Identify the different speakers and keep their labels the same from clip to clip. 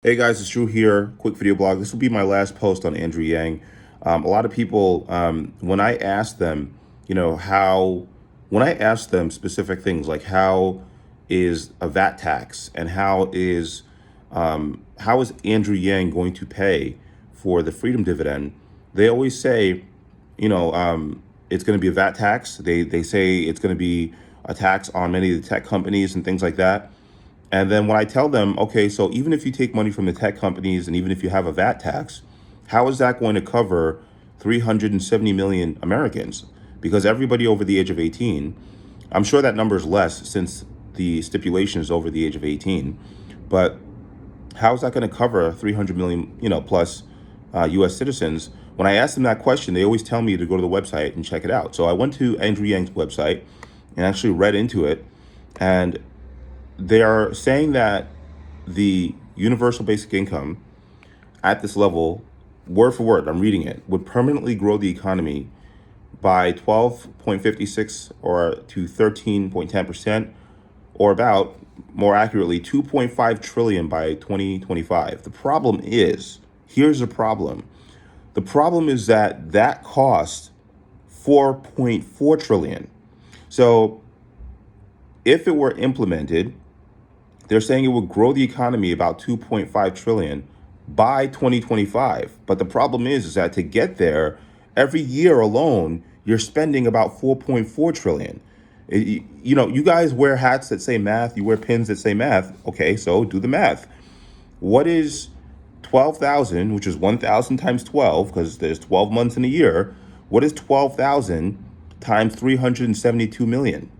Speaker 1: Hey guys, it's Drew here. Quick video blog. This will be my last post on Andrew Yang. A lot of people, when I ask them, when I ask them specific things like how is a VAT tax and how is Andrew Yang going to pay for the freedom dividend, they always say, it's going to be a VAT tax. They say it's going to be a tax on many of the tech companies and things like that. And then when I tell them, okay, so even if you take money from the tech companies and even if you have a VAT tax, how is that going to cover 370 million Americans? Because everybody over the age of 18, I'm sure that number is less since the stipulation is over the age of 18, but how is that going to cover 300 million, plus U.S. citizens? When I ask them that question, they always tell me to go to the website and check it out. So I went to Andrew Yang's website and actually read into it, and they are saying that the universal basic income at this level, word for word, I'm reading it, would permanently grow the economy by 12.56 or to 13.10%, or about, more accurately, 2.5 trillion by 2025. The problem is, here's the problem. The problem is that costs 4.4 trillion. So if it were implemented, they're saying it would grow the economy about 2.5 trillion by 2025. But the problem is that to get there, every year alone, you're spending about 4.4 trillion. You guys wear hats that say math, you wear pins that say math. Okay, so do the math. What is 12,000, which is 1,000 times 12, because there's 12 months in a year? What is 12,000 times 372 million?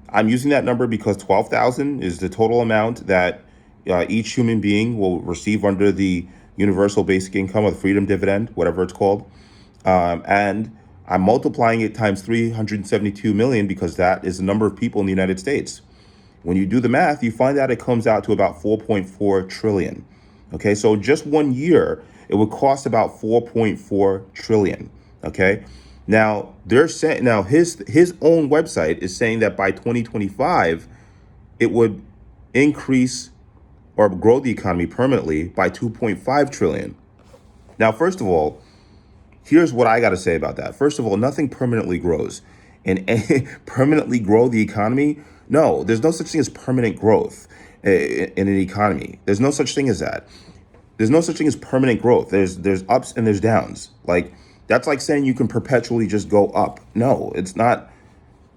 Speaker 1: I'm using that number because 12,000 is the total amount that each human being will receive under the universal basic income or the freedom dividend, whatever it's called. And I'm multiplying it times 372 million because that is the number of people in the United States. When you do the math, you find out it comes out to about 4.4 trillion. Okay, so just 1 year, it would cost about 4.4 trillion. Okay. Now they're saying his own website is saying that by 2025 it would increase or grow the economy permanently by 2.5 trillion. Now, first of all, here's what I got to say about that. First of all, nothing permanently grows. And permanently grow the economy? No, there's no such thing as permanent growth in an economy. There's no such thing as that. There's no such thing as permanent growth. There's ups and there's downs. That's like saying you can perpetually just go up. No, it's not,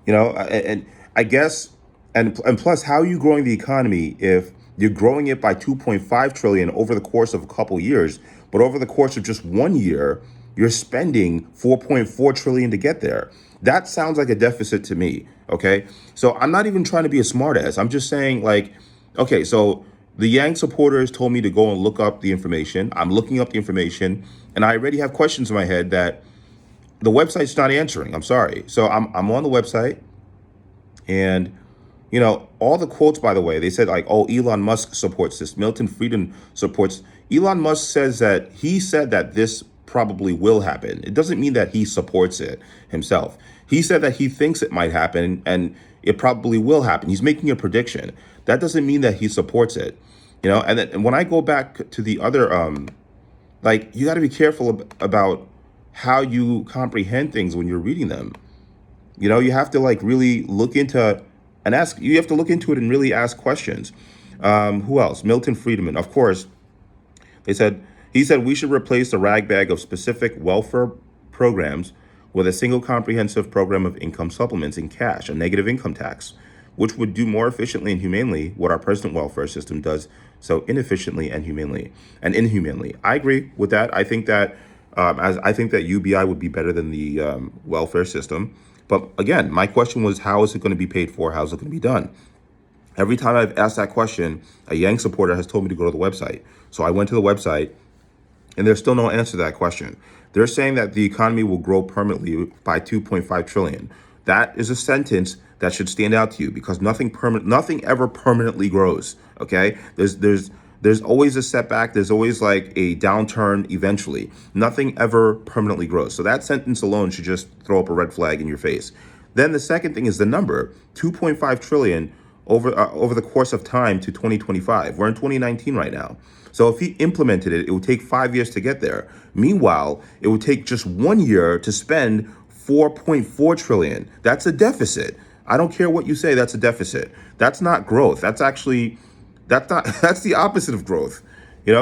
Speaker 1: and I guess, and plus, how are you growing the economy if you're growing it by 2.5 trillion over the course of a couple years, but over the course of just 1 year, you're spending 4.4 trillion to get there? That sounds like a deficit to me. Okay. So I'm not even trying to be a smartass. I'm just saying, okay, so the Yang supporters told me to go and look up the information. I'm looking up the information, and I already have questions in my head that the website's not answering. I'm sorry. So I'm on the website, and all the quotes, by the way, they said oh, Elon Musk supports this. Milton Friedman supports. Elon Musk says that he said that this probably will happen. It doesn't mean that he supports it himself. He said that he thinks it might happen and it probably will happen. He's making a prediction. That doesn't mean that he supports it. And then when I go back to the other, you got to be careful about how you comprehend things when you're reading them. You have to really look into and ask. You have to look into it and really ask questions. Who else? Milton Friedman, of course. He said we should replace the rag bag of specific welfare programs with a single comprehensive program of income supplements in cash, a negative income tax, which would do more efficiently and humanely what our present welfare system does so inefficiently and inhumanely. I agree with that. I think that I think that UBI would be better than the welfare system. But again, my question was, how is it going to be paid for? How is it going to be done? Every time I've asked that question, a Yang supporter has told me to go to the website. So I went to the website, and there's still no answer to that question. They're saying that the economy will grow permanently by 2.5 trillion. That is a sentence that should stand out to you because nothing ever permanently grows. Okay, there's always a setback. There's always a downturn eventually. Nothing ever permanently grows. So that sentence alone should just throw up a red flag in your face. Then the second thing is the number 2.5 trillion over the course of time to 2025. We're in 2019 right now. So if he implemented it, it would take 5 years to get there. Meanwhile, it would take just 1 year to spend 4.4 trillion. That's a deficit. I don't care what you say, that's a deficit. That's not growth. That's the opposite of growth.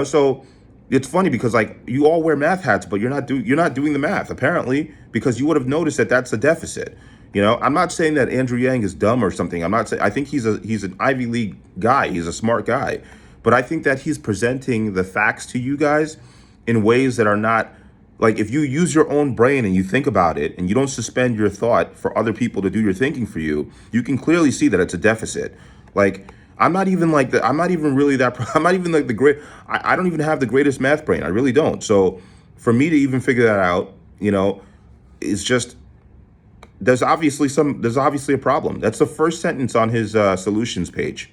Speaker 1: So it's funny because like you all wear math hats, but you're not doing the math apparently, because you would have noticed that that's a deficit. I'm not saying that Andrew Yang is dumb or something. I'm not saying, I think he's an Ivy League guy. He's a smart guy, but I think that he's presenting the facts to you guys in ways that are not, like, if you use your own brain and you think about it and you don't suspend your thought for other people to do your thinking for you, you can clearly see that it's a deficit. Like, I'm not even like the, I'm not even really that, I'm not even like the great, I don't even have the greatest math brain. I really don't. So for me to even figure that out, it's just, there's obviously a problem. That's the first sentence on his solutions page.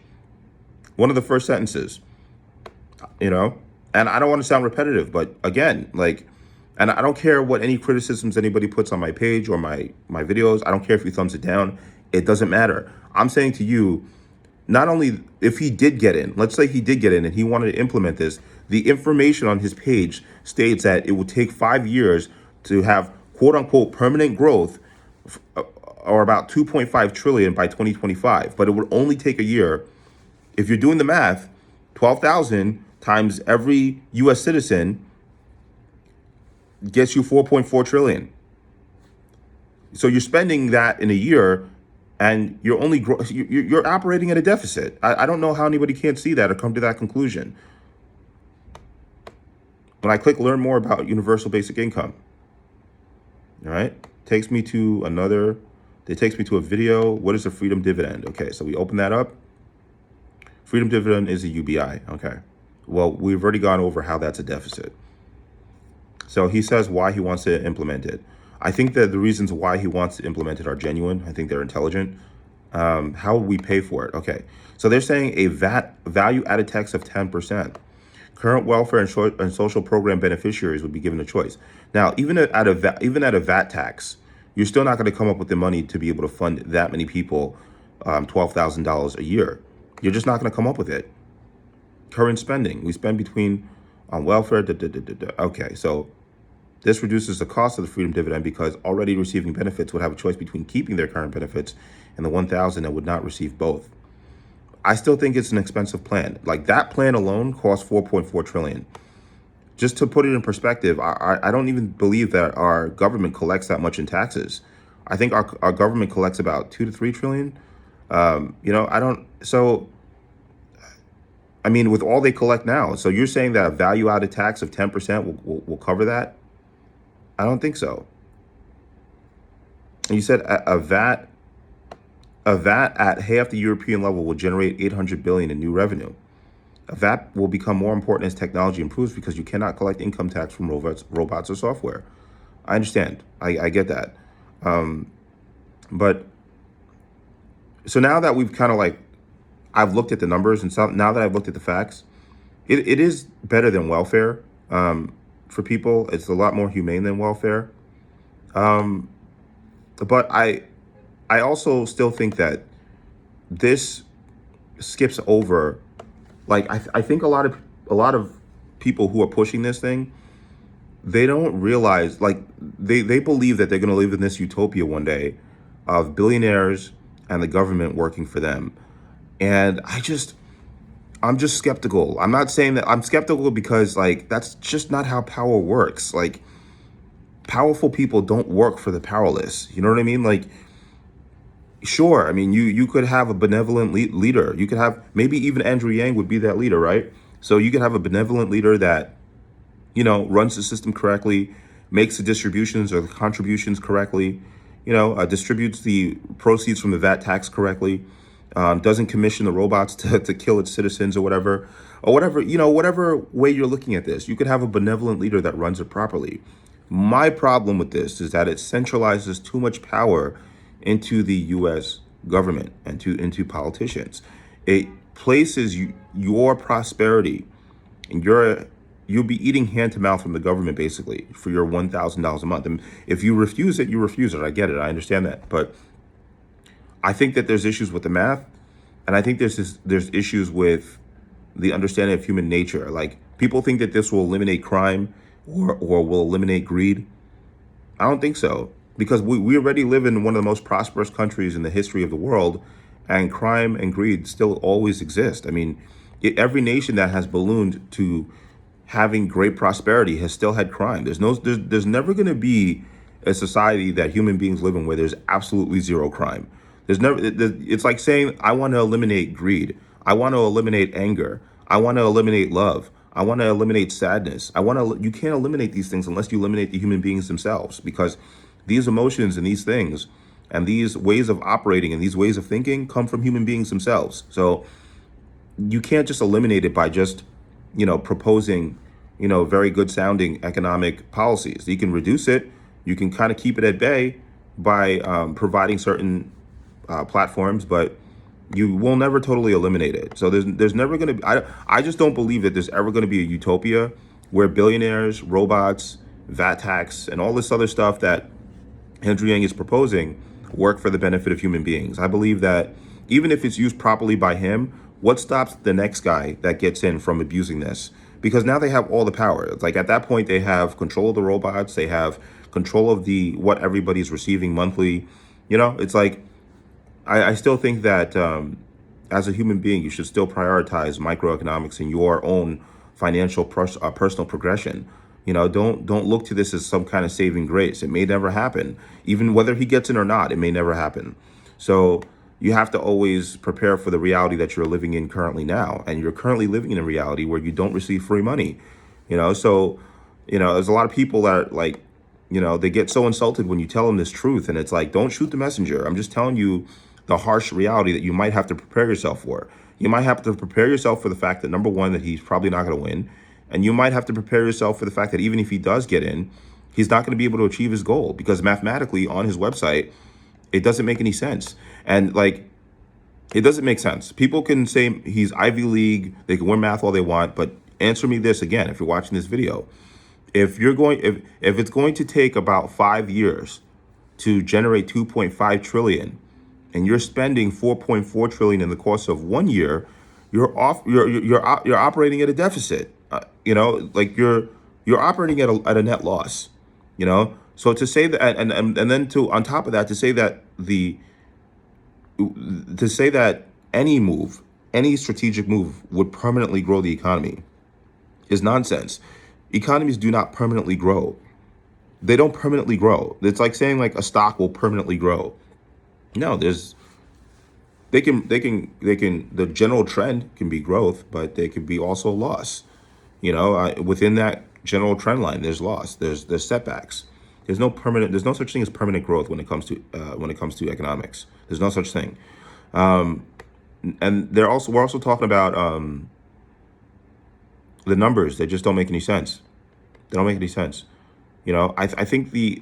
Speaker 1: One of the first sentences, and I don't want to sound repetitive, but again, like, and I don't care what any criticisms anybody puts on my page or my videos. I don't care if he thumbs it down. It doesn't matter. I'm saying to you, not only if he did get in, let's say he did get in and he wanted to implement this, the information on his page states that it would take 5 years to have quote unquote permanent growth, or about 2.5 trillion by 2025. But it would only take a year. If you're doing the math, 12,000 times every US citizen gets you 4.4 trillion. So you're spending that in a year and you're operating at a deficit. I don't know how anybody can't see that or come to that conclusion. When I click learn more about universal basic income, all right, takes me to a video. What is a freedom dividend? Okay, so we open that up. Freedom dividend is a UBI. Okay, well, we've already gone over how that's a deficit. So he says why he wants to implement it. I think that the reasons why he wants to implement it are genuine. I think they're intelligent. How would we pay for it? Okay, so they're saying a VAT value added tax of 10%. Current welfare and social program beneficiaries would be given a choice. Now, even at a VAT tax, you're still not going to come up with the money to be able to fund that many people, $12,000 a year. You're just not going to come up with it. Current spending, we spend between on welfare. Okay, so this reduces the cost of the freedom dividend because already receiving benefits would have a choice between keeping their current benefits and the 1,000 that would not receive both. I still think it's an expensive plan. Like, that plan alone costs 4.4 trillion. Just to put it in perspective, I don't even believe that our government collects that much in taxes. I think our government collects about 2 to 3 trillion. I mean, with all they collect now. So you're saying that a value added tax of 10% will cover that? I don't think so. And you said a VAT at half the European level will generate 800 billion in new revenue. A VAT will become more important as technology improves because you cannot collect income tax from robots or software. I understand. I get that. But so now that we've kind of like, I've looked at the numbers, and so now that I've looked at the facts, it is better than welfare for people. It's a lot more humane than welfare. But I also still think that this skips over, like, I think a lot of people who are pushing this thing, they don't realize, like, they believe that they're going to live in this utopia one day of billionaires and the government working for them. And I'm just skeptical. I'm not saying that I'm skeptical because, like, that's just not how power works. Like, powerful people don't work for the powerless. You know what I mean? Like, sure, I mean, you could have a benevolent leader. You could have, maybe even Andrew Yang would be that leader, right? So you could have a benevolent leader that, runs the system correctly, makes the distributions or the contributions correctly, distributes the proceeds from the VAT tax correctly, doesn't commission the robots to kill its citizens or whatever, whatever way you're looking at this. You could have a benevolent leader that runs it properly. My problem with this is that it centralizes too much power into the U.S. government and into politicians. It places your prosperity, and you'll be eating hand to mouth from the government basically for your $1,000 a month. And if you refuse it, you refuse it. I get it. I understand that. But I think that there's issues with the math. And I think there's issues with the understanding of human nature. Like, people think that this will eliminate crime or will eliminate greed. I don't think so, because we already live in one of the most prosperous countries in the history of the world, and crime and greed still always exist. I mean, every nation that has ballooned to having great prosperity has still had crime. There's never going to be a society that human beings live in where there's absolutely zero crime. There's never. It's like saying I want to eliminate greed. I want to eliminate anger. I want to eliminate love. I want to eliminate sadness. I want to. You can't eliminate these things unless you eliminate the human beings themselves, because these emotions and these things and these ways of operating and these ways of thinking come from human beings themselves. So you can't just eliminate it by just, proposing, very good sounding economic policies. You can reduce it. You can kind of keep it at bay by providing certain platforms, but you will never totally eliminate it. So there's never going to be, I just don't believe that there's ever going to be a utopia where billionaires, robots, VAT tax, and all this other stuff that Andrew Yang is proposing work for the benefit of human beings. I believe that even if it's used properly by him, what stops the next guy that gets in from abusing this? Because now they have all the power. It's like, at that point, they have control of the robots. They have control of what everybody's receiving monthly. It's like, I still think that as a human being, you should still prioritize microeconomics in your own financial personal progression. Don't look to this as some kind of saving grace. It may never happen. Even whether he gets in or not, it may never happen. So you have to always prepare for the reality that you're living in currently now. And you're currently living in a reality where you don't receive free money. So, there's a lot of people that like, they get so insulted when you tell them this truth. And it's like, don't shoot the messenger. I'm just telling you the harsh reality that you might have to prepare yourself for. You might have to prepare yourself for the fact that, number one, that he's probably not going to win. And you might have to prepare yourself for the fact that even if he does get in, he's not going to be able to achieve his goal, because mathematically on his website, it doesn't make any sense. And like, it doesn't make sense. People can say he's Ivy League, they can win math all they want, but answer me this again, if you're watching this video. If it's going to take about 5 years to generate 2.5 trillion, and you're spending 4.4 trillion in the course of 1 year, you're operating at a deficit. Like you're operating at a net loss. So to say that, and then to on top of that, to say that any strategic move would permanently grow the economy is nonsense. Economies do not permanently grow. They don't permanently grow. It's like saying like a stock will permanently grow. No, the general trend can be growth, but they could be also loss. Within that general trend line, there's loss, there's setbacks. There's no such thing as permanent growth when it comes to economics. There's no such thing. And we're also talking about the numbers. They just don't make any sense. They don't make any sense. I think the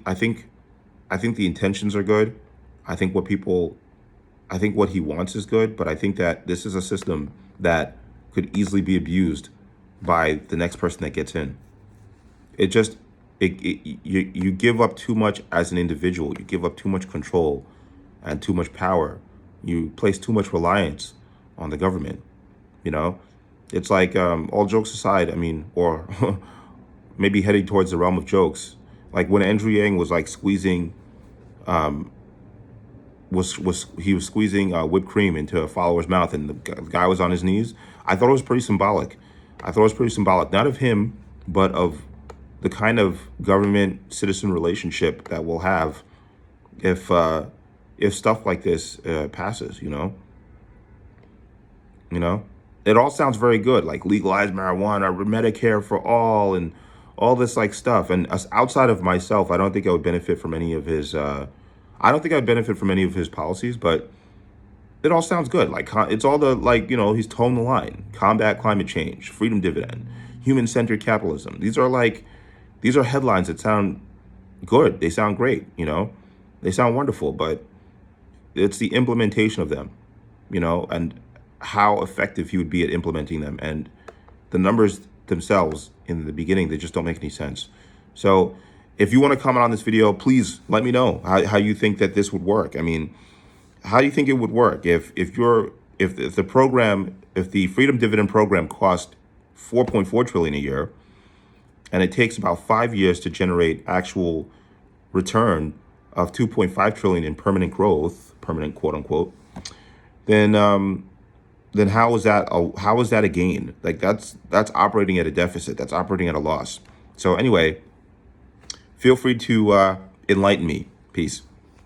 Speaker 1: intentions are good. I think what he wants is good, but I think that this is a system that could easily be abused by the next person that gets in. You give up too much as an individual. You give up too much control and too much power. You place too much reliance on the government. It's like, all jokes aside, or maybe heading towards the realm of jokes, like when Andrew Yang was like squeezing, he was squeezing whipped cream into a follower's mouth, and the guy was on his knees. I thought it was pretty symbolic. Not of him, but of the kind of government-citizen relationship that we'll have if stuff like this passes. It all sounds very good, like legalize marijuana, Medicare for all, and all this like stuff. And outside of myself, I don't think I would benefit from any of his. I don't think I'd benefit from any of his policies, but it all sounds good. Like, it's all the, he's toeing the line. Combat climate change, freedom dividend, human-centered capitalism. These are headlines that sound good. They sound great. They sound wonderful, but it's the implementation of them, and how effective he would be at implementing them. And the numbers themselves in the beginning, they just don't make any sense. So if you want to comment on this video, please let me know how you think that this would work. How do you think it would work if if the program, if the freedom dividend program cost 4.4 trillion a year, and it takes about 5 years to generate actual return of 2.5 trillion in permanent growth, permanent quote unquote, then how is that a gain? Like that's operating at a deficit. That's operating at a loss. So anyway, feel free to enlighten me. Peace.